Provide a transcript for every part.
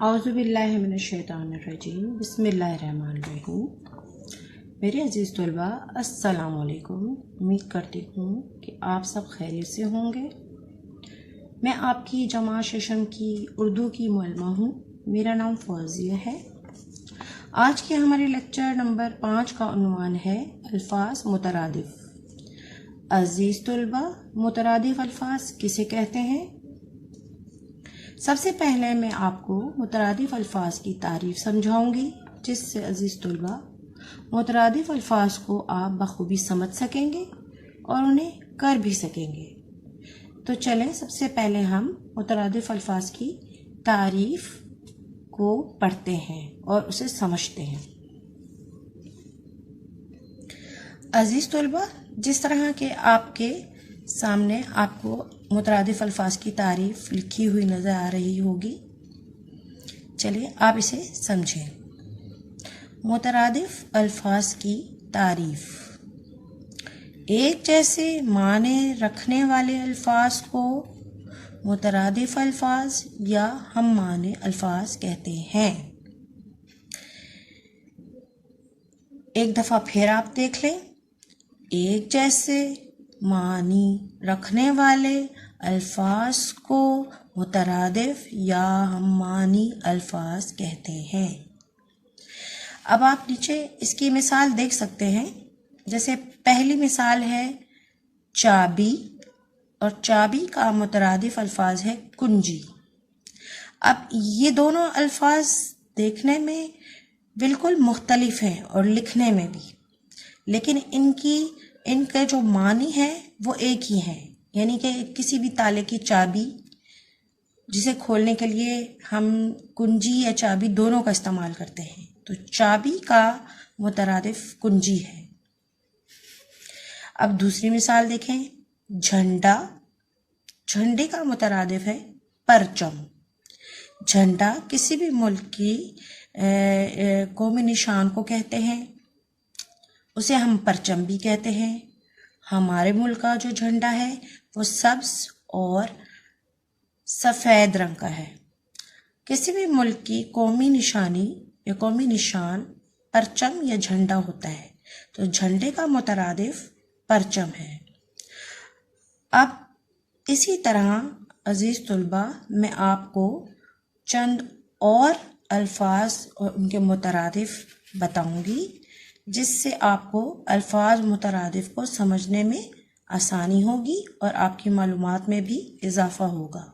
औज़ुबिल्लाहि मिनश्शैतानिर्रजीम बिस्मिल्लाहिर्रहमानिर्रहीम। मेरे अज़ीज़ तलबा अस्सलाम वालेकुम। उम्मीद करती हूँ कि आप सब खैरियत से होंगे। मैं आपकी जमा शेशम की उर्दू की मुअल्लिमा हूँ। मेरा नाम फौजिया है। आज के हमारे लेक्चर नंबर 5 का उन्वान है अल्फाज मुतरादिफ। अज़ीज़ तलबा, मुतरादिफ अल्फाज किसे कहते हैं? सबसे पहले मैं आपको मुतरादिफ अल्फाज की तारीफ़ समझाऊंगी, जिससे अज़ीज़ तलबा मुतरादिफ अल्फाज को आप बखूबी समझ सकेंगे और उन्हें कर भी सकेंगे। तो चलें, सबसे पहले हम मुतरादिफ अल्फाज की तारीफ़ को पढ़ते हैं और उसे समझते हैं। अज़ीज़ तलबा, जिस तरह के आपके सामने आपको मुतरादिफ अल्फाज की तारीफ़ लिखी हुई नज़र आ रही होगी, चलिए आप इसे समझें। मुतरादिफ अल्फाज की तारीफ़: एक जैसे माने रखने वाले अल्फाज को मुतरादिफ अल्फाज या हम माने अल्फाज कहते हैं। एक दफ़ा फिर आप देख लें। एक जैसे मानी रखने वाले अल्फाज को मुतरादिफ या हम मानी अल्फाज कहते हैं। अब आप नीचे इसकी मिसाल देख सकते हैं। जैसे पहली मिसाल है चाबी, और चाबी का मुतरादिफ अल्फाज है कुंजी। अब ये दोनों अल्फाज देखने में बिल्कुल मुख्तलिफ हैं और लिखने में भी, लेकिन इनके जो मानी है वो एक ही है। यानी कि किसी भी ताले की चाबी जिसे खोलने के लिए हम कुंजी या चाबी दोनों का इस्तेमाल करते हैं, तो चाबी का मुतरादिफ कुंजी है। अब दूसरी मिसाल देखें, झंडा। झंडे का मुतरादिफ है परचम। झंडा किसी भी मुल्क की कौमी निशान को कहते हैं, उसे हम परचम भी कहते हैं। हमारे मुल्क का जो झंडा है वो सब्ज और सफ़ेद रंग का है। किसी भी मुल्क की कौमी निशानी या कौमी निशान परचम या झंडा होता है, तो झंडे का मुतरादिफ परचम है। अब इसी तरह अज़ीज़ तलबा, मैं आपको चंद और अल्फाज और उनके मुतरादिफ बताऊंगी, जिससे आपको अल्फाज मुतरादिफ को समझने में आसानी होगी और आपकी मालूमात में भी इजाफा होगा।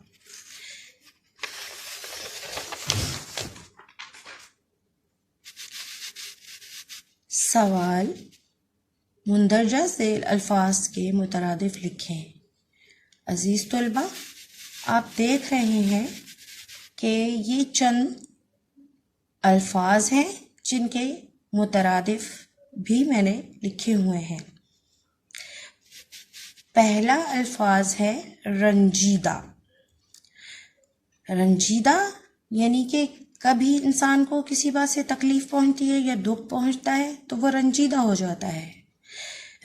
सवाल: मुंदरजा ज़ैल अल्फाज के मुतरादिफ लिखें। अज़ीज़ तलबा, आप देख रहे हैं कि ये चंद अल्फाज हैं जिनके मुतरादिफ भी मैंने लिखे हुए हैं। पहला अल्फाज है रंजीदा। रंजीदा यानी कि कभी इंसान को किसी बात से तकलीफ पहुंचती है या दुख पहुंचता है तो वो रंजीदा हो जाता है।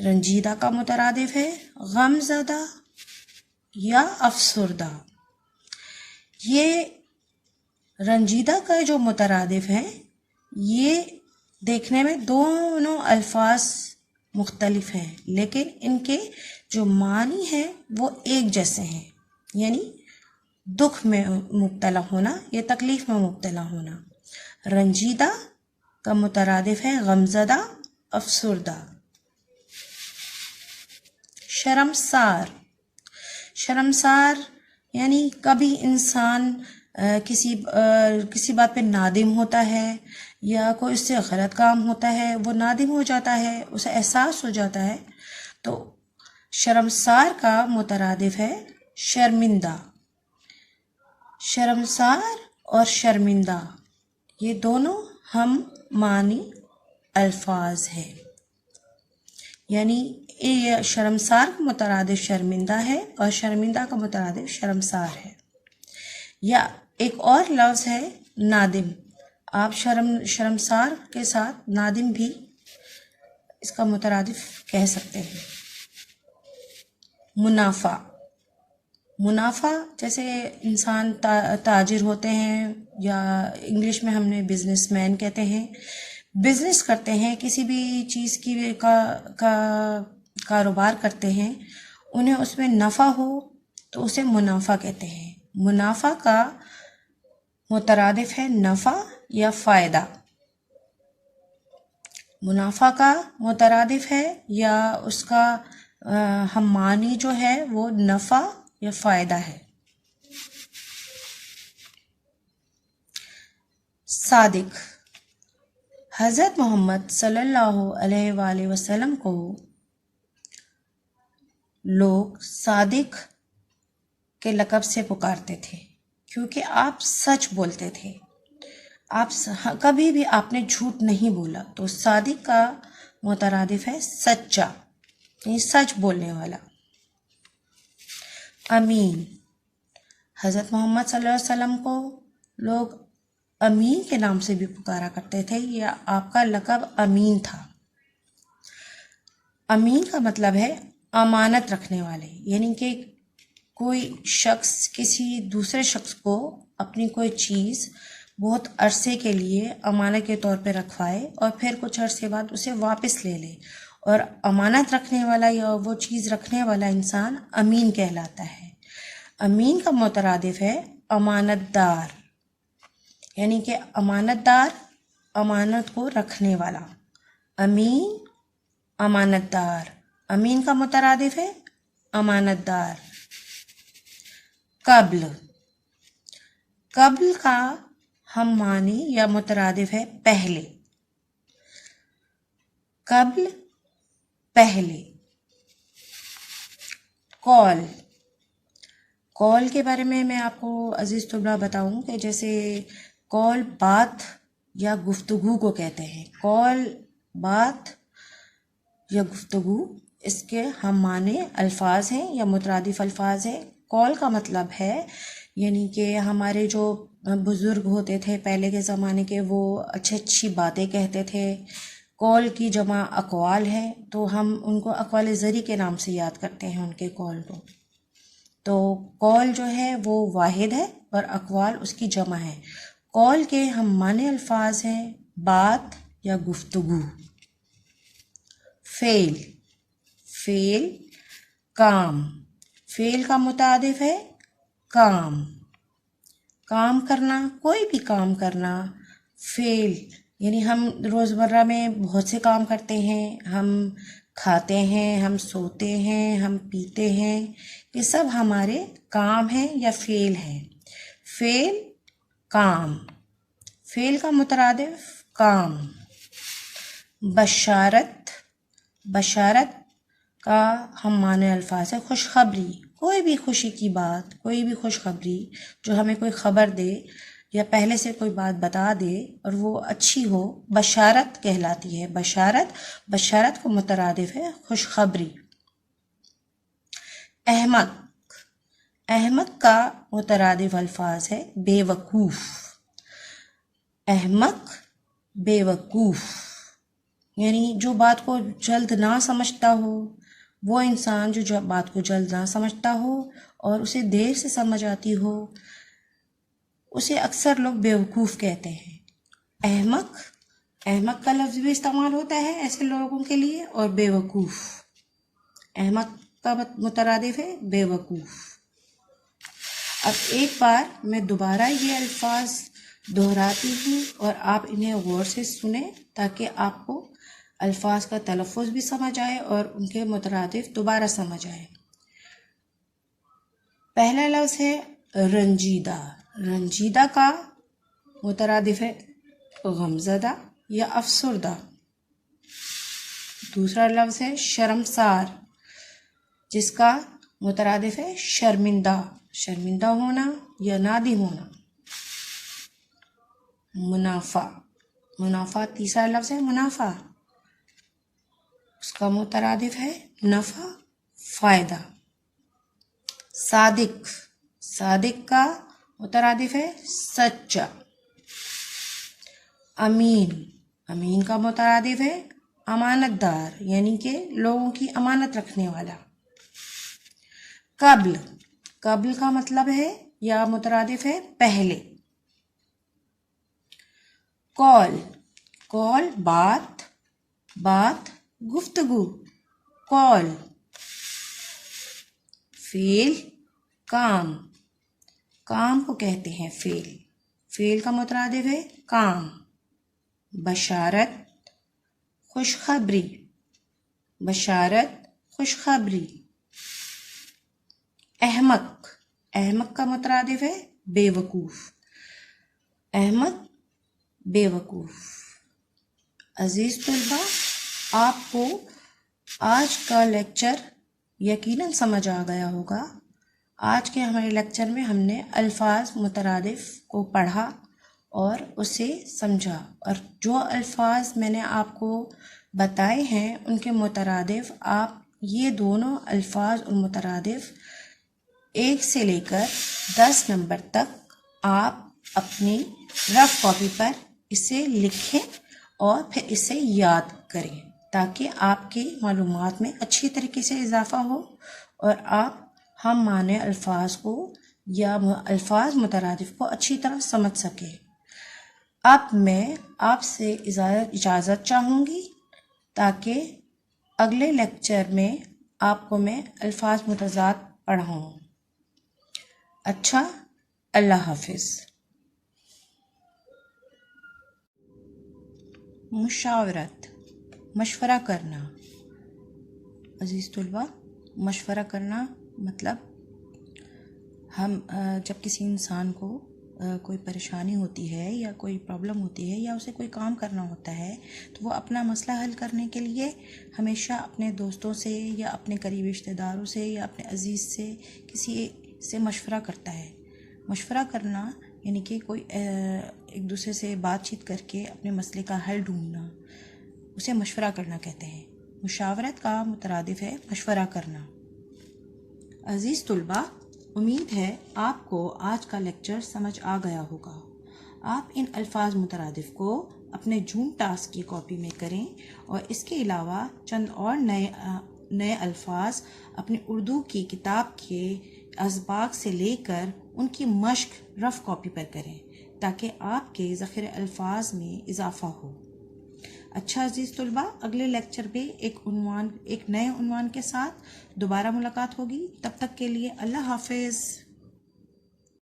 रंजीदा का मुतरादिफ है गमज़दा या अफसुर्दा। ये रंजीदा का जो मुतरादिफ है, ये देखने में दोनों अल्फाज मुख्तलिफ हैं, लेकिन इनके जो मानी हैं वो एक जैसे हैं। यानी दुख में मुब्तला होना या तकलीफ में मुब्तला होना। रंजीदा का मुतरादिफ है गमज़दा, अफसुर्दा। शर्मसार। शर्मसार यानी कभी इंसान किसी बात पे नादिम होता है या कोई उससे गलत काम होता है, वो नादिम हो जाता है, उसे एहसास हो जाता है, तो शर्मसार का मुतरादिफ है शर्मिंदा। शर्मसार और शर्मिंदा ये दोनों हम मानी अल्फाज हैं। यानी ये शर्मसार का मुतरादिफ शर्मिंदा है और शर्मिंदा का मुतरादिफ शर्मसार है। या एक और लफ्ज़ है नादिम। आप शर्मसार के साथ नादिम भी इसका मुतरादिफ कह सकते हैं। मुनाफा। मुनाफा जैसे इंसान ताजिर होते हैं, یا انگلش میں ہم نے بزنس مین کہتے ہیں، بزنس کرتے ہیں، کسی بھی چیز کی کا کاروبار کرتے ہیں، انہیں اس میں نفع ہو تو اسے منافع کہتے ہیں۔ منافع کا مترادف ہے نفع یا فائدہ، منافع کا مترادف ہے یا اس کا ہم معنی جو ہے وہ نفع یا فائدہ ہے۔ صادق، حضرت محمد صلی اللہ علیہ وآلہ وسلم کو لوگ صادق کے لقب سے پکارتے تھے کیونکہ آپ سچ بولتے تھے، آپ کبھی بھی آپ نے جھوٹ نہیں بولا، تو صادق کا مترادف ہے سچا، یعنی سچ بولنے والا۔ امین، حضرت محمد صلی اللہ علیہ وسلم کو لوگ امین کے نام سے بھی پکارا کرتے تھے، یا آپ کا لقب امین تھا۔ امین کا مطلب ہے امانت رکھنے والے، یعنی کہ کوئی شخص کسی دوسرے شخص کو اپنی کوئی چیز بہت عرصے کے لیے امانت کے طور پہ رکھوائے اور پھر کچھ عرصے بعد اسے واپس لے لے، اور امانت رکھنے والا یا وہ چیز رکھنے والا انسان امین کہلاتا ہے۔ امین کا مترادف ہے امانت دار، یعنی کہ امانت دار، امانت کو رکھنے والا۔ امین، امانت دار، امین کا مترادف ہے امانت دار۔ قبل، قبل کا ہم معنی یا مترادف ہے پہلے، قبل، پہلے۔ قول، قول کے بارے میں آپ کو عزیز طلباء بتاؤں کہ جیسے قول بات یا گفتگو کو کہتے ہیں، قول بات یا گفتگو، اس کے ہم معنی الفاظ ہیں یا مترادف الفاظ ہیں۔ قول کا مطلب ہے یعنی کہ ہمارے جو بزرگ ہوتے تھے پہلے کے زمانے کے، وہ اچھی باتیں کہتے تھے۔ قول کی جمع اقوال ہے، تو ہم ان کو اقوال زری کے نام سے یاد کرتے ہیں ان کے قول کو۔ تو قول جو ہے وہ واحد ہے اور اقوال اس کی جمع ہے۔ قول کے ہم معنی الفاظ ہیں بات یا گفتگو۔ فعل، فعل کام، فعل کا مترادف ہے کام، کام کرنا، کوئی بھی کام کرنا۔ فعل یعنی ہم روزمرہ میں بہت سے کام کرتے ہیں، ہم کھاتے ہیں، ہم سوتے ہیں، ہم پیتے ہیں، یہ سب ہمارے کام ہیں یا فعل ہیں۔ فعل کام، فعل کا مترادف کام۔ بشارت، بشارت کا ہم معنی الفاظ ہے خوشخبری، کوئی بھی خوشی کی بات، کوئی بھی خوشخبری جو ہمیں کوئی خبر دے یا پہلے سے کوئی بات بتا دے اور وہ اچھی ہو، بشارت کہلاتی ہے۔ بشارت، بشارت کو مترادف ہے خوشخبری۔ احمق، احمق کا مترادف الفاظ ہے بے وقوف، احمق، بے وقوف، یعنی جو بات کو جلد نہ سمجھتا ہو، وہ انسان جو بات کو جلد نہ سمجھتا ہو اور اسے دیر سے سمجھ آتی ہو، اسے اکثر لوگ بیوقوف کہتے ہیں۔ احمق، احمق کا لفظ بھی استعمال ہوتا ہے ایسے لوگوں کے لیے، اور بے وقوف، احمق کا مترادف ہے بے وقوف۔ اب ایک بار میں دوبارہ یہ الفاظ دہراتی ہوں اور آپ انہیں غور سے سنیں تاکہ آپ کو الفاظ کا تلفظ بھی سمجھ آئے اور ان کے مترادف دوبارہ سمجھ آئے۔ پہلا لفظ ہے رنجیدہ، رنجیدہ کا مترادف ہے غمزدہ یا افسردہ۔ دوسرا لفظ ہے شرمسار، جس کا مترادف ہے شرمندہ، شرمندہ ہونا یا نادم ہونا۔ منافع، منافع تیسرا لفظ ہے منافع، اس کا مترادف ہے نفع، فائدہ۔ صادق، صادق کا مترادف ہے سچا۔ امین، امین کا مترادف ہے امانت دار، یعنی کہ لوگوں کی امانت رکھنے والا۔ قبل، قبل کا مطلب ہے یا مترادف ہے پہلے۔ कॉल, कॉल बात, बात गुफ्तगू, कॉल। फेल काम, काम को कहते हैं फेल, फेल का मुतरादिफ है काम। बशारत खुशखबरी, बशारत खुशखबरी। अहमक, अहमक का मुतरादिफ है बेवकूफ़, अहमक बेवकूफ़। अज़ीज़ तलबा, आपको आज का लेक्चर यकीनन समझ आ गया होगा। आज के हमारे लेक्चर में हमने अल्फाज मुतरादिफ को पढ़ा और उसे समझा, और जो अल्फाज मैंने आपको बताए हैं उनके मुतरादिफ आप ये दोनों अल्फाज और मुतरादिफ 1 से लेकर 10 नंबर तक आप अपनी रफ कॉपी पर इसे लिखें और फिर इसे याद करें, ताकि आपकी मालूमात में अच्छी तरीके से इजाफ़ा हो और आप हम माने अल्फाज को या अल्फाज मुतरादिफ को अच्छी तरह समझ सकें। अब मैं आपसे इजाज़त चाहूँगी, ताकि अगले लेक्चर में आपको मैं अल्फाज मुतज़ाद पढ़ाऊँ। अच्छा, अल्लाह हाफिज़। मुशावरत, मशवरा करना। अज़ीज़ तलबा, मशवरा करना मतलब हम जब किसी इंसान को कोई परेशानी होती है या कोई प्रॉब्लम होती है या उसे कोई काम करना होता है, तो वो अपना मसला हल करने के लिए हमेशा अपने दोस्तों से या अपने करीबी रिश्तेदारों से या अपने अज़ीज़ से किसी से मशवरा करता है। मशवरा करना यानी कि कोई एक दूसरे से बातचीत करके अपने मसले का हल ढूंढना, उसे मशवरा करना कहते हैं। मुशावरत का मुतरादिफ है मशवरा करना। अज़ीज़ तलबा, उम्मीद है आपको आज का लेक्चर समझ आ गया होगा। आप इन अल्फाज मुतरादिफ को अपने जूम टास्क की कॉपी में करें और इसके अलावा चंद और नए अल्फाज अपनी उर्दू की किताब के असबाक से लेकर उनकी मश्क रफ़ कॉपी पर करें, ताकि आपके ज़ख़ीरे अल्फाज में इजाफ़ा हो। अच्छा अज़ीज़ तलबा, अगले लेक्चर पे एक नए उन्वान के साथ दोबारा मुलाकात होगी। तब तक के लिए अल्लाह हाफ़िज़।